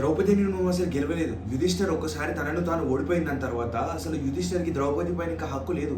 ద్రౌపదిని నువ్వు అసలు గెలవలేదు. యుధిష్ఠిర్ ఒక్కసారి తనను తాను ఓడిపోయిన తర్వాత అసలు యుధిష్ఠిర్‌కి ద్రౌపది పైన ఇంకా హక్కు లేదు.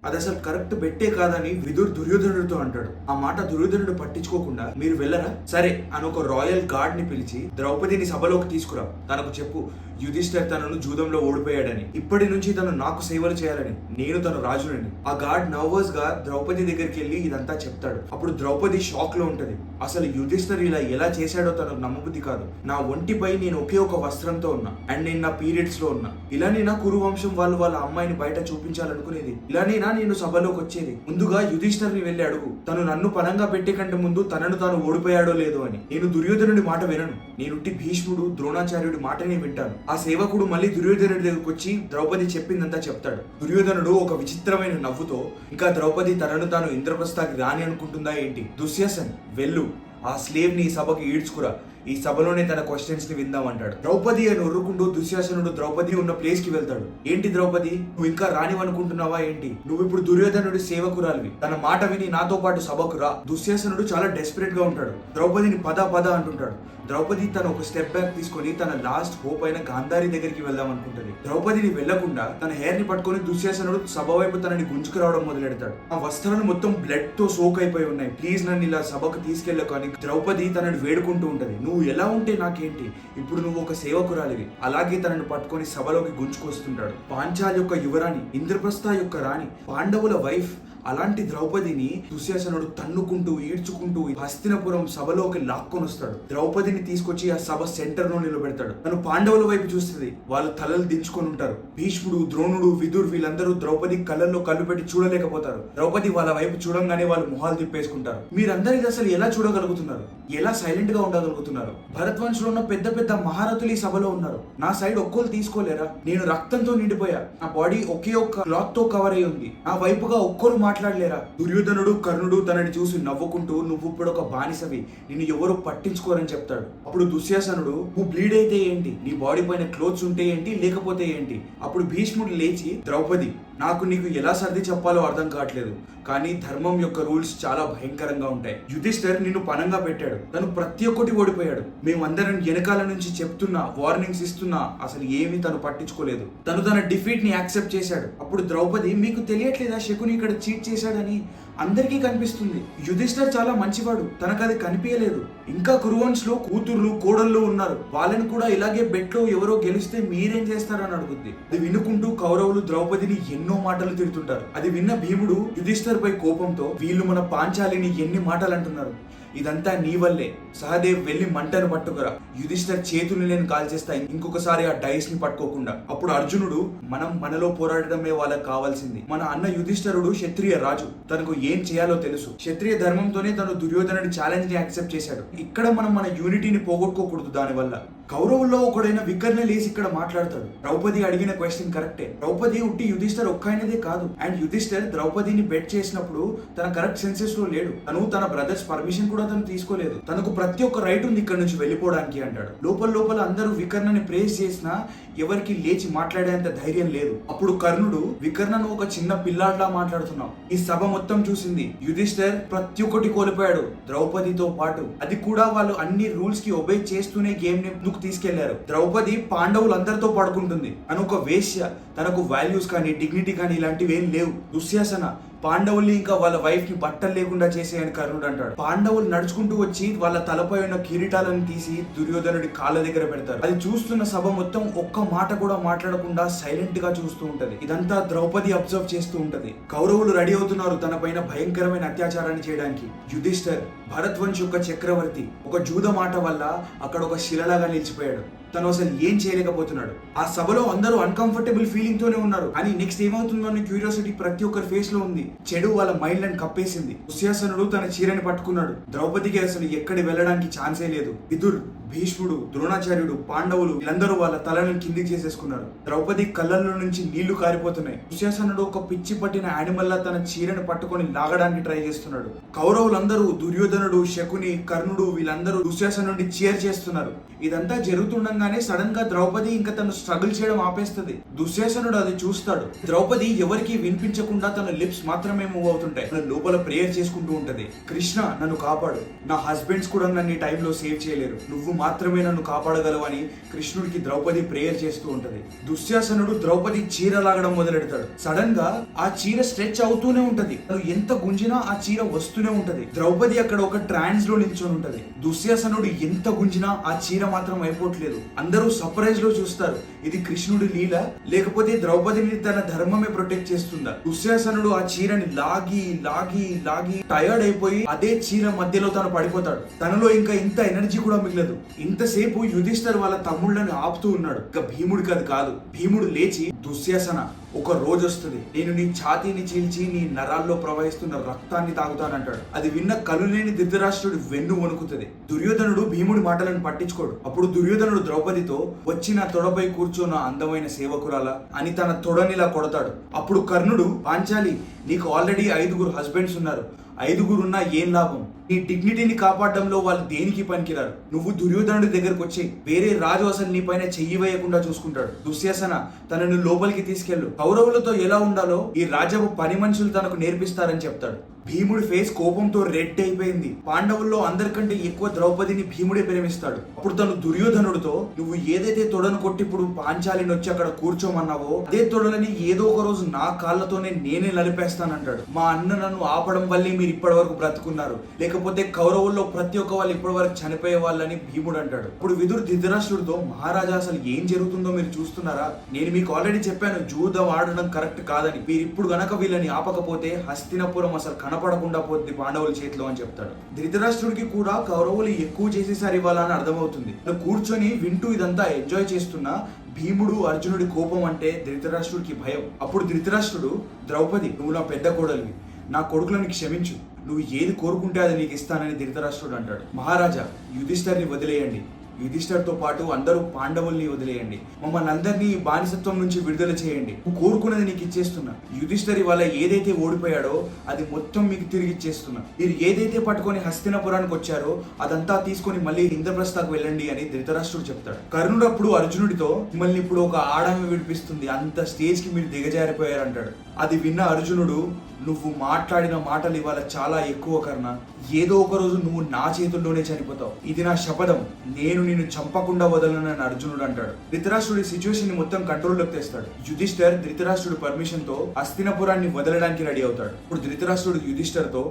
అది అసలు కరెక్ట్ బెట్టే కాదని విదుర్ దుర్యోధనుడితో అంటాడు. ఆ మాట దుర్యోధనుడు పట్టించుకోకుండా మీరు వెళ్ళరా సరే అని ఒక రాయల్ గార్డ్ ని పిలిచి ద్రౌపదిని సభలోకి తీసుకురా, తనకు చెప్పు యుధిష్ఠిర్ తనను జూదంలో ఓడిపోయాడని, ఇప్పటి నుంచి తను నాకు సేవలు చేయాలని, నేను తను రాజునని. ఆ గార్డ్ నర్వస్ గా ద్రౌపది దగ్గరికి వెళ్ళి ఇదంతా చెప్తాడు. అప్పుడు ద్రౌపది షాక్ లో ఉంటది. అసలు యుధిష్ఠిర్ ఇలా ఎలా చేశాడో తనకు నమ్మబుద్ధి కాదు. నా ఒంటిపై నేను ఒకే ఒక వస్త్రంతో ఉన్నా అండ్ నేను నా పీరియడ్స్ లో ఉన్నా. ఇలానే నా కురువంశం వాళ్ళు వాళ్ళ అమ్మాయిని బయట చూపించాలనుకునేది. ఇలానే నేను సభలోకి వచ్చేది. ముందుగా యుధిష్ఠిర్ని వెళ్ళి అడుగు, తను నన్ను పనంగా పెట్టే కంటే ముందు తనను తాను ఓడిపోయాడో లేదో అని. నేను దుర్యోధనుడి మాట వినను. నేనుట్టి భీష్ముడు ద్రోణాచార్యుడి మాటనే వింటాను. ఆ సేవకుడు మళ్ళీ దుర్యోధనుడి దగ్గరకు వచ్చి ద్రౌపది చెప్పిందంతా చెప్తాడు. దుర్యోధనుడు ఒక విచిత్రమైన నవ్వుతో, ఇంకా ద్రౌపది తనను తాను ఇంద్రప్రస్థాకి రాని అనుకుంటుందా ఏంటి? దుశ్శాసన్ వెళ్ళు, ఆ స్లేవ్ ని సభకి ఈడ్చుకురా, ఈ సభలోనే తన క్వశ్చన్స్ ని విందాం అంటాడు. ద్రౌపది అని ఒర్రుకుంటూ దుశ్శాసనుడు ద్రౌపది ఉన్న ప్లేస్ కి వెళ్తాడు. ఏంటి ద్రౌపది, నువ్వు ఇంకా రానివనుకుంటున్నావా ఏంటి? నువ్వు ఇప్పుడు దుర్యోధనుడి సేవకురాలివి, తన మాట విని నాతో పాటు సభకు రా. దుశ్శాసనుడు చాలా డెస్పరేట్ గా ఉంటాడు. ద్రౌపదిని పద పద అంటుంటాడు. ద్రౌపది తన ఒక స్టెప్ బ్యాక్ తీసుకొని తన లాస్ట్ హోప్ అయిన గాంధారి దగ్గరికి వెళ్దాం అనుకుంటది. ద్రౌపదిని వెళ్లకుండా తన హెయిర్ ని పట్టుకొని దుశ్శాసనుడు సభ వైపు తనని గుంజుకురావడం మొదలెడతాడు. ఆ వస్త్రాలు మొత్తం బ్లడ్ తో సోక్ అయిపోయి ఉన్నాయి. ప్లీజ్ నన్ను ఇలా సభకు తీసుకెళ్ళకు అని ద్రౌపది తనని వేడుకుంటూ ఉంటది. నువ్వు ఎలా ఉంటే నాకేంటి, ఇప్పుడు నువ్వు ఒక సేవకురాలివి. అలాగే తనని పట్టుకొని సభలోకి గుంజుకొస్తుంటాడు. పాంచాల్ యొక్క యువరాణి, ఇంద్రప్రస్థ యొక్క రాణి, పాండవుల వైఫ్, అలాంటి ద్రౌపదిని దుశ్శాసనుడు తన్నుకుంటూ ఈడ్చుకుంటూ హస్తినపురం సభలోకి లాక్కొని వస్తాడు. ద్రౌపదిని తీసుకొచ్చి ఆ సభ సెంటర్ లో నిలబెడతాడు. తను పాండవుల వైపు చూస్తుంది. వాళ్ళు తలలు దించుకొని ఉంటారు. భీష్ముడు, ద్రోణుడు, విదుర్ వీళ్ళందరూ ద్రౌపది కళ్ళల్లో కళ్ళు పెట్టి చూడలేకపోతారు. ద్రౌపది వాళ్ళ వైపు చూడంగానే వాళ్ళు మొహాలు తిప్పేసుకుంటారు. మీరందరూ ఇది అసలు ఎలా చూడగలుగుతున్నారు? ఎలా సైలెంట్ గా ఉండగలుగుతున్నారు? భరత్ వంశంలో ఉన్న పెద్ద పెద్ద మహారథులు ఈ సభలో ఉన్నారు. నా సైడ్ ఒక్కోలు తీసుకోలేరా? నేను రక్తంతో నిండిపోయా. నా బాడీ ఒకే ఒక్క క్లాత్ తో కవర్ అయి ఉంది. నా వైపుగా ఒక్కరు మాట్లాడలేరా? దుర్యోధనుడు, కర్ణుడు తనని చూసి నవ్వుకుంటూ, నువ్వు ఇప్పుడు ఒక బానిసవి, నిన్ను ఎవరు పట్టించుకోరని చెప్తాడు. అప్పుడు దుశ్శాసనుడు, నువ్వు బ్లీడ్ అయితే ఏంటి, నీ బాడీ పైన క్లోత్స్ ఉంటే ఏంటి, లేకపోతే ఏంటి? అప్పుడు భీష్ముడు లేచి, ద్రౌపది, నాకు నీకు ఎలా సర్ది చెప్పాలో అర్థం కావట్లేదు, కానీ ధర్మం యొక్క రూల్స్ చాలా భయంకరంగా ఉంటాయి. యుధిష్ఠిర్ నిన్ను పనంగా పెట్టాడు, తను ప్రతి ఒక్కటి ఓడిపోయాడు. మేమందరం వెనకాల నుంచి చెప్తున్నా, వార్నింగ్స్ ఇస్తున్నా, అసలు ఏమీ తను పట్టించుకోలేదు. తను తన డిఫీట్ ని యాక్సెప్ట్ చేశాడు. అప్పుడు ద్రౌపది, మీకు తెలియట్లేదా శకుని ఇక్కడ చీట్ చేశాడని? అందరికీ కనిపిస్తుంది. యుధిష్ఠిర్ చాలా మంచివాడు, తనకు అది కనిపించలేదు. ఇంకా కురువంశ్ లో కూతుర్లు, కోడళ్ళు ఉన్నారు, వాళ్ళని కూడా ఇలాగే బెట్లో ఎవరో గెలిస్తే మీరేం చేస్తారని అడుగుద్ది. అది వినుకుంటూ కౌరవులు ద్రౌపదిని ఎన్నో మాటలు తిడుతుంటారు. అది విన్న భీముడు యుధిష్ఠిర్ పై కోపంతో, వీళ్ళు మన పాంచాలిని ఎన్ని మాటలు అంటున్నారు, ఇదంతా నీ వల్లే. సహదేవ్ వెళ్లి మంటను పట్టుకురా, యుధిష్ఠిర్ చేతుల్ని నేను కాల్చేస్తా ఇంకొకసారి ఆ డైస్ ని పట్టుకోకుండా. అప్పుడు అర్జునుడు, మనం మనలో పోరాడడమే వాళ్ళకి కావాల్సింది. మన అన్న యుధిష్ఠిరుడు క్షత్రియ రాజు, తనకు ఏం చేయాలో తెలుసు. క్షత్రియ ధర్మంతోనే తను దుర్యోధనుడి ఛాలెంజ్ ని యాక్సెప్ట్ చేశాడు. ఇక్కడ మనం మన యూనిటీని పోగొట్టుకోకూడదు. దానివల్ల కౌరవుల్లో ఒకడైన వికర్ణ లేసి ఇక్కడ మాట్లాడతాడు. ద్రౌపది అడిగిన క్వశ్చన్ కరెక్టే. ద్రౌపది ఉట్టి యుధిష్ఠిర్ ఒక్కైనదే కాదు. అండ్ యుధిష్ఠిర్ ద్రౌపదిని బెట్ చేసినప్పుడు తన కరెక్ట్ సెన్సెస్ లో లేడు. తను తన బ్రదర్స్ పర్మిషన్ కూడా తను తీసుకోలేదు. తనకు ప్రతి ఒక్క రైట్ ఉంది ఇక్కడ నుంచి వెళ్ళిపోవడానికి అంటాడు. లోపల లోపల అందరూ వికర్ణని ప్రేస్ చేసినా ఎవరికి లేచి మాట్లాడేంత ధైర్యం లేదు. అప్పుడు కర్ణుడు, వికర్ణను ఒక చిన్న పిల్లాడ్లా మాట్లాడుతున్నావు. ఈ సభ మొత్తం చూసింది. యుధిష్ఠిర్ ప్రతి ఒక్కటి కోల్పోయాడు ద్రౌపదితో పాటు. అది కూడా వాళ్ళు అన్ని రూల్స్ కి ఒబే చేస్తూనే గేమ్ ని తీసుకెళ్లారు. ద్రౌపది పాండవులందరితో పడుకుంటుంది. తను ఒక వేశ్య, తనకు వాల్యూస్ కానీ డిగ్నిటీ కానీ ఇలాంటివి ఏం లేవు. దుశ్శాసన పాండవుల్ని ఇంకా వాళ్ళ వైఫ్ ని బట్టలు లేకుండా చేసేయని కర్ణుడు అంటాడు. పాండవులు నడుచుకుంటూ వచ్చి వాళ్ళ తలపై ఉన్న కిరీటాలను తీసి దుర్యోధనుడి కాళ్ళ దగ్గర పెడతారు. అది చూస్తున్న సభ మొత్తం ఒక్క మాట కూడా మాట్లాడకుండా సైలెంట్ గా చూస్తూ ఉంటది. ఇదంతా ద్రౌపది అబ్జర్వ్ చేస్తూ ఉంటది. కౌరవులు రెడీ అవుతున్నారు తన పైన భయంకరమైన అత్యాచారాన్ని చేయడానికి. యుధిష్ఠిర్ భరత్ వంశ్ యొక్క చక్రవర్తి, ఒక జూద మాట వల్ల అక్కడ ఒక శిలలాగా నిలిచిపోయాడు. తను అసలు ఏం చేయలేకపోతున్నాడు. ఆ సభలో అందరూ అన్కంఫర్టబుల్ ఫీలింగ్ తోనే ఉన్నారు. కానీ నెక్స్ట్ ఏమవుతుందో అనే క్యూరియాసిటీ ప్రతి ఒక్కరి ఫేస్ లో ఉంది. చెడు వాళ్ళ మైండ్ లను కప్పేసింది. దుశ్శాసనుడు తన చీరని పట్టుకున్నాడు. ద్రౌపదికి అసలు ఎక్కడి వెళ్ళడానికి ఛాన్సే లేదు. విదుర్, భీష్ముడు, ద్రోణాచార్యుడు, పాండవులు వీళ్ళందరూ వాళ్ళ తలను కిందికి చేసేసుకున్నారు. ద్రౌపది కళ్ళల్లో నుంచి నీళ్లు కారిపోతున్నాయి. దుశ్శాసనుడు ఒక పిచ్చి పట్టిన యానిమల్ లా తన చీరని పట్టుకొని లాగడానికి ట్రై చేస్తున్నాడు. కౌరవులందరూ, దుర్యోధనుడు, శకుని, కర్ణుడు వీళ్ళందరూ దుశ్శాసనుడిని చీర్ చేస్తున్నారు. ఇదంతా జరుగుతుండగా అనగానే సడన్ గా ద్రౌపది ఇంకా తను స్ట్రగుల్ చేయడం ఆపేస్తుంది. దుశ్శాసనుడు అది చూస్తాడు. ద్రౌపది ఎవరికి వినిపించకుండా తన లిప్స్ మాత్రమే మూవ్ అవుతుంటాయి. తన లోపల ప్రేయర్ చేసుకుంటూ ఉంటది. కృష్ణ నన్ను కాపాడు, నా హస్బెండ్స్ కూడా నన్ను ఈ టైంలో సేవ్ చేయలేరు, నువ్వు మాత్రమే నన్ను కాపాడగలవు అని కృష్ణుడికి ద్రౌపది ప్రేయర్ చేస్తూ ఉంటది. దుశ్శాసనుడు ద్రౌపది చీర లాగడం మొదలెడతాడు. సడన్ గా ఆ చీర స్ట్రెచ్ అవుతూనే ఉంటది. తను ఎంత గుంజినా ఆ చీర వస్తూనే ఉంటది. ద్రౌపది అక్కడ ఒక ట్రాన్స్ లో నిల్చొని ఉంటది. దుశ్శాసనుడు ఎంత గుంజినా ఆ చీర మాత్రం అయిపోవట్లేదు. అందరూ సర్ప్రైజ్ లో చూస్తారు. ఇది కృష్ణుడి లీల లేకపోతే ద్రౌపదిని తన ధర్మమే ప్రొటెక్ట్ చేస్తుందా? దుశ్శాసనుడు ఆ చీరని లాగి లాగి లాగి టైర్డ్ అయిపోయి అదే చీర మధ్యలో తను పడిపోతాడు. తనలో ఇంకా ఇంత ఎనర్జీ కూడా మిగలదు. ఇంతసేపు యుధిష్ఠర్ వాళ్ళ తమ్ముళ్ళని ఆపుతూ ఉన్నాడు. ఇక భీముడికి అది కాదు. భీముడు లేచి, దుశ్శాసన, ఒక రోజు వస్తుంది, నేను నీ ఛాతీని చీల్చి నీ నరాల్లో ప్రవహిస్తున్న రక్తాన్ని తాగుతానంటాడు. అది విన్న కలులేని ధృతరాష్ట్రుడి వెన్ను వణుకుతుంది. దుర్యోధనుడు భీముడి మాటలను పట్టించుకోడు. అప్పుడు దుర్యోధనుడు ద్రౌపదితో, వచ్చి నా తొడపై కూర్చున్న అందమైన సేవకురాల అని తన తొడనిలా కొడతాడు. అప్పుడు కర్ణుడు, పాంచాలి, నీకు ఆల్రెడీ 5 హస్బెండ్స్ ఉన్నారు, 5 ఉన్నా ఏం లాభం? నీ డిగ్నిటీని కాపాడడంలో వాళ్ళు దేనికి పనికిరారు. నువ్వు దుర్యోధనుడి దగ్గరకు వచ్చి వేరే రాజు అసలు నీ పైన చెయ్యి వేయకుండా చూసుకుంటాడు. దుశ్శాసన, తనను లోపలికి తీసుకెళ్ళు, కౌరవులతో ఎలా ఉండాలో ఈ రాజపు పని మనుషులు తనకు నేర్పిస్తారని చెప్తాడు. భీముడి ఫేస్ కోపంతో రెడ్ అయిపోయింది. పాండవుల్లో అందరికంటే ఎక్కువ ద్రౌపదిని భీముడే ప్రేమిస్తాడు. అప్పుడు తను దుర్యోధనుడితో, నువ్వు ఏదైతే తొడను కొట్టి ఇప్పుడు పాంచాలిని వచ్చి అక్కడ కూర్చోమన్నావో అదే తొడలని ఏదో ఒక రోజు నా కాళ్ళతోనే నేనే నలిపేస్తానంటాడు. మా అన్న నన్ను ఆపడం వల్లే మీరు ఇప్పటి వరకు బ్రతుకున్నారు, లేకపోతే కౌరవుల్లో ప్రతి ఒక్క వాళ్ళు ఇప్పటి వరకు చనిపోయే వాళ్ళని భీముడు అంటాడు. ఇప్పుడు విదురు ధృతరాష్ట్రుడితో, మహారాజా అసలు ఏం జరుగుతుందో మీరు చూస్తున్నారా? నేను మీకు ఆల్రెడీ చెప్పాను జూదం ఆడడం కరెక్ట్ కాదని. మీరు ఇప్పుడు గనక వీళ్ళని ఆపకపోతే హస్తినపురం అసలు కనపడకుండా పోతుంది పాండవుల చేతిలో అని చెప్తాడు. ధృతరాష్ట్రుడికి కూడా కౌరవులు ఎక్కువ చేసేసారు ఇవాళ అని అర్థమవుతుంది. కూర్చొని వింటూ ఇదంతా ఎంజాయ్ చేస్తున్నా భీముడు అర్జునుడి కోపం అంటే ధృతరాష్ట్రుడికి భయం. అప్పుడు ధృతరాష్ట్రుడు, ద్రౌపది, నువ్వు నా పెద్ద కోడలివి, నా కొడుకులను క్షమించు, నువ్వు ఏది కోరుకుంటే అది నీకు ఇస్తానని ధృతరాష్ట్రుడు అంటాడు. మహారాజా, యుధిష్ఠర్ని వదిలేయండి, యుధిష్ఠర్తో పాటు అందరూ పాండవుల్ని వదిలేయండి, మమ్మల్ని అందరినీ బానిసత్వం నుంచి విడుదల చేయండి, నువ్వు కోరుకున్నది నీకు ఇచ్చేస్తున్నా. యుధిష్ఠరి వల్ల ఏదైతే ఓడిపోయాడో అది మొత్తం మీకు తిరిగి ఇచ్చేస్తున్నా. మీరు ఏదైతే పట్టుకొని హస్తినపురానికి వచ్చారో అదంతా తీసుకొని మళ్ళీ ఇంద్రప్రస్థకు వెళ్ళండి అని ధృతరాష్ట్రుడు చెప్తాడు. కర్ణుడు అప్పుడు అర్జునుడితో, మిమ్మల్ని ఇప్పుడు ఒక ఆడమే విడిపిస్తుంది, అంత స్టేజ్ కి మీరు దిగజారిపోయారంటాడు. అది విన్న అర్జునుడు, నువ్వు మాట్లాడిన మాటలు ఇవాళ చాలా ఎక్కువ కర్ణ, ఏదో ఒక రోజు నువ్వు నా చేతుల్లోనే చనిపోతావు, ఇది నా శపథం, నేను నిన్ను చంపకుండా వదలనని అర్జునుడు అంటాడు. ధృతరాష్ట్రుడి సిచ్యువేషన్ ని మొత్తం కంట్రోల్లోకి తెస్తాడు. యుధిష్ఠర్ ధృతరాష్ట్రుడి పర్మిషన్ తో హస్తినపురాన్ని వదలడానికి రెడీ అవుతాడు. ఇప్పుడు ధృతరాష్ట్రుడు యుధిష్ఠర్తో,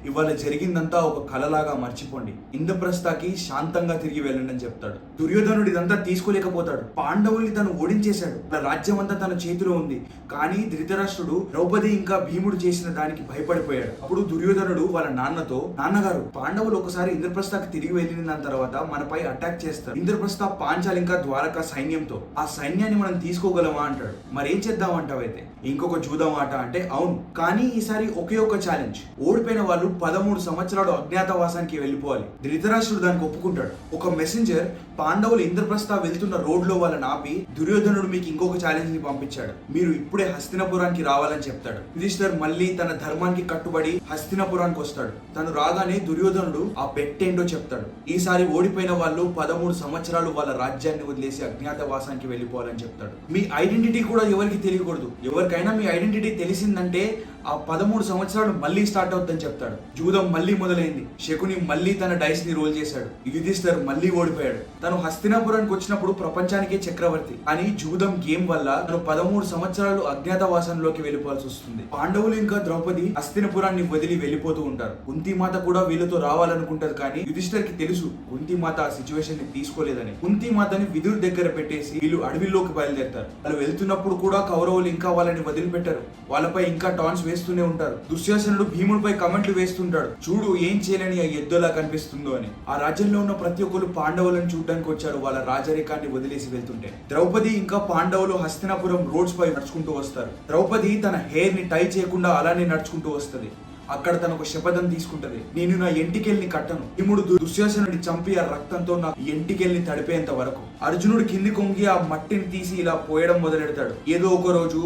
ఇవాళ జరిగిందంతా ఒక కలలాగా మర్చిపోండి, ఇంద్రప్రస్థకి శాంతంగా తిరిగి వెళ్ళండి అని చెప్తాడు. దుర్యోధనుడు ఇదంతా తీసుకోలేకపోతాడు. పాండవుల్ని తను ఓడించేశాడు, రాజ్యం అంతా తన చేతిలో ఉంది. కానీ ధృతరాష్ట్రుడు ద్రౌపది ఇంకా భీముడు చేసిన దానికి భయపడిపోయాడు. అప్పుడు దుర్యోధనుడు వాళ్ళ నాన్నతో, నాన్నగారు, పాండవులు ఒకసారి ఇంద్రప్రస్థకి తిరిగి వెళ్ళిన దాని తర్వాత మనపై అటాక్ చేస్తారు. ఇంద్రప్రస్థ పాంచాలి ఇంకా ద్వారకా సైన్యంతో, ఆ సైన్యాన్ని మనం తీసుకోగలమా అంటాడు. మరేం చేద్దాం అంటావైతే? ఇంకొక జూదం ఆట అంటే, అవును, కానీ ఈసారి ఒకే ఒక ఛాలెంజ్, ఓడిపోయిన వాళ్ళు 13 సంవత్సరాలు అజ్ఞాతవాసానికి వెళ్ళిపోవాలి. ధృతరాష్ట్రుడు దానికి ఒప్పుకుంటాడు. ఒక మెసెంజర్ పాండవులు ఇంద్రప్రస్థ వెళ్తున్న రోడ్ లో వాళ్ళని ఆపి, దుర్యోధనుడు మీకు ఇంకొక ఛాలెంజ్ ని పంపించాడు, మీరు ఇప్పుడే హస్తినపురానికి రావాలని చెప్తాడు. యుధిష్ఠర్ మళ్ళీ తన ధర్మానికి కట్టుబడి హస్తినపురానికి వస్తాడు. తను రాగానే దుర్యోధనుడు ఆ బెట్ ఏంటో చెప్తాడు. ఈసారి ఓడిపోయిన వాళ్ళు 13 సంవత్సరాలు వాళ్ళ రాజ్యాన్ని వదిలేసి అజ్ఞాతవాసానికి వెళ్ళిపోవాలని చెప్తాడు. మీ ఐడెంటిటీ కూడా ఎవరికి తెలియకూడదు, ఎవరికైనా మీ ఐడెంటిటీ తెలిసిందంటే ఆ 13 సంవత్సరాలు మళ్ళీ స్టార్ట్ అవుతుందని చెప్తాడు. జూదం మళ్ళీ మొదలైంది. శకుని మళ్ళీ తన డైస్ ని రోల్ చేశాడు. యుధిష్ఠర్ మళ్ళీ ఓడిపోయాడు. తను హస్తినాపురానికి వచ్చినప్పుడు ప్రపంచానికే చక్రవర్తి, కానీ జూదం గేమ్ వల్ల తను 13 సంవత్సరాలు అజ్ఞాతవాసంలోకి వెళ్ళిపోవాల్సి వస్తుంది. పాండవులు ఇంకా ద్రౌపది హస్తినపురాన్ని వదిలి వెళ్ళిపోతూ ఉంటారు. కుంతిమాత కూడా వీళ్ళతో రావాలనుకుంటది, కానీ యుధిష్ఠర్ కి తెలుసు కుంతిమాత ఆ సిచ్యువేషన్ ని తీసుకోలేదని. కుంతిమాతని విదురు దగ్గర పెట్టేసి వీళ్ళు అడవిలోకి బయలుదేరతారు. వాళ్ళు వెళ్తున్నప్పుడు కూడా కౌరవులు ఇంకా వాళ్ళని వదిలిపెట్టారు. వాళ్ళపై ఇంకా టాన్స్ వేస్తూనే ఉంటారు. దుశ్శాసనుడు భీముడిపై కమెంట్లు వేస్తుంటాడు, చూడు ఏం చేయలేని ఆ ఎద్దులా కనిపిస్తుందో అని. ఆ రాజ్యంలో ఉన్న ప్రతి ఒక్కరు పాండవులను చూడడానికి వచ్చారు, వాళ్ళ రాజరికాన్ని వదిలేసి వెళ్తుంటే. ద్రౌపది ఇంకా పాండవులు హస్తినాపురం రోడ్స్ పై నడుచుకుంటూ వస్తారు. ద్రౌపది తన హెయిర్ ని టై చేయకుండా అలానే నడుచుకుంటూ వస్తుంది. అక్కడ తన ఒక శపథం తీసుకుంటది, నేను నా ఎంటికెల్ని కట్టను. భీముడు దుశ్శాసనుడి చంపి ఆ రక్తంతో నా ఎంటికెల్ని తడిపేంత వరకు. అర్జునుడు కింది కొంగి ఆ మట్టిని తీసి ఇలా పోయడం మొదలెడతాడు. ఏదో ఒక రోజు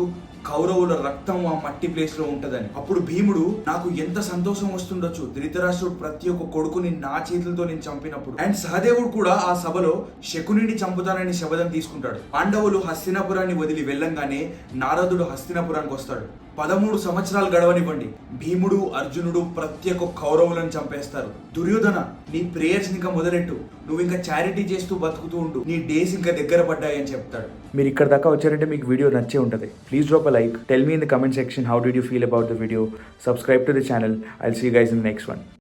కౌరవుల రక్తం ఆ మట్టి ప్లేస్ లో ఉంటదని. అప్పుడు భీముడు నాకు ఎంత సంతోషం వస్తుండొచ్చు, ధృతరాష్ట్రుడు ప్రతి ఒక్క కొడుకుని నా చేతులతో నేను చంపినప్పుడు. అండ్ సహదేవుడు కూడా ఆ సభలో శకునిని చంపుతానని శపథం తీసుకుంటాడు. పాండవులు హస్తినాపురాన్ని వదిలి వెళ్ళంగానే నారదుడు హస్తినాపురానికి వస్తాడు. 13 సంవత్సరాలు గడవనివ్వండి, భీముడు అర్జునుడు ప్రతి ఒక్క కౌరవులను చంపేస్తారు. దుర్యోధన, నీ ప్రేయర్స్ ఇంకా మొదలెట్టు, నువ్వు ఇంకా చారిటీ చేస్తూ బతుకుతూ ఉండు, నీ డేస్ ఇంకా దగ్గర పడ్డాయి అని చెప్తాడు. మీరు ఇక్కడ దాకా వచ్చారంటే మీకు వీడియో నచ్చే ఉంటుంది. Please drop a like, tell me in the comment section how did you feel about the video, subscribe to the channel. I'll see you guys in the next one.